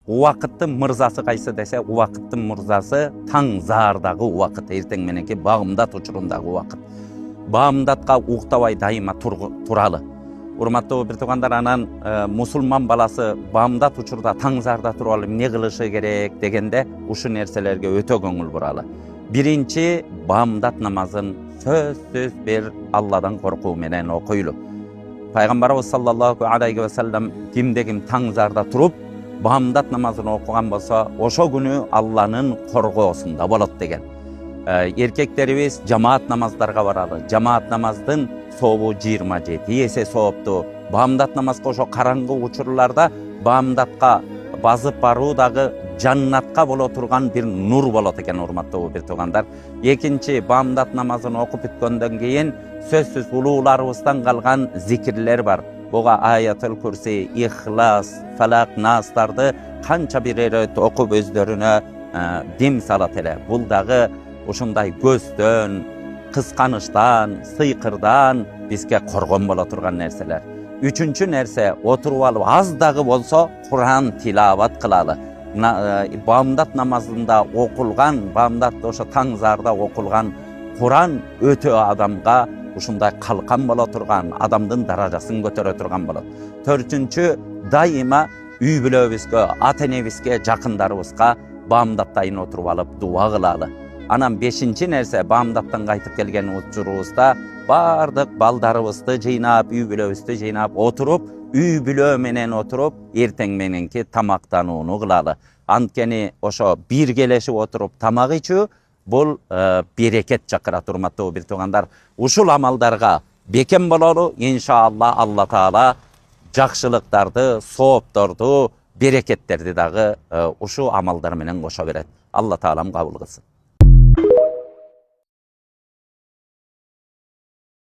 Убакыттын мырзасы кайсы десе, убакыттын мырзасы таң заардагы убакыт, эртең мененки багымдат учурундагы убакыт. Багымдатка уктабай дайыма туралы. Урматтуу бир туугандар, анан мусулман баласы багымдат учурда таң заарда туралы эмне кылышы керек дегенде ушул нерселерге өтө көңүл буралы. Биринчи, багымдат намазын сөзсүз бир Алладан коркуу менен окуйлу. Пайгамбарыбыз саллаллаху алейхи ва саллям кимде-ким таң заарда туруп багымдат намазын окуган болсо, ошо күнү Алланын коргоосунда болот деген. Эркектерибиз жамаат намаздарга баралы. Жамаат намаздын сообу 27 эсе сооптуу. Багымдат намазга ошо караңгы учурларда багымдатка базып баруу дагы жаннатка боло турган бир нур болот экен, урматтуу бир туугандар. Экинчи, багымдат намазын окуп бүткөндөн кийин сөзсүз улууларыбыздан калган зикирлер бар. Буга Аятул Курси, Ихлас, Фалак, Настарды канча бир рет окуп өздөрүнө дем салат эле. Бул дагы ушундай көздөн, кысканычтан, сыйкырдан бизге коргон боло турган нерселер. Үчүнчү нерсе, отуруп алып аз дагы болсо Куран тилават кылалы. Багымдат намазында окулган, багымдат ошо таң заарда окулган Куран өтө адамга ушундай калкан боло турган, адамдын даражасын көтөрө турган болот. Төртүнчү, дайыма үй бүлөбүзгө, ата энебизге, жакындарыбызга багымдаттайын отуруп алып дуа кылалы. Анан бешинчи нерсе, багымдаттан кайтып келген учурубузда бардык балдарыбызды жыйнап, үй бүлөбүздү жыйнап отуруп, үй бүлө менен отуруп, эртең мененки тамактанууну кылалы. Анткени ошо биргелешип отуруп тамак ичүү бул берекет чакырат, урматтуу бир туугандар. Ушул амалдарга бекем бололу, иншалла Алла Таала жакшылыктарды, соопторду, берекеттерди дагы ушу амалдар менен кошо берет. Алла Таалам кабыл кылсын.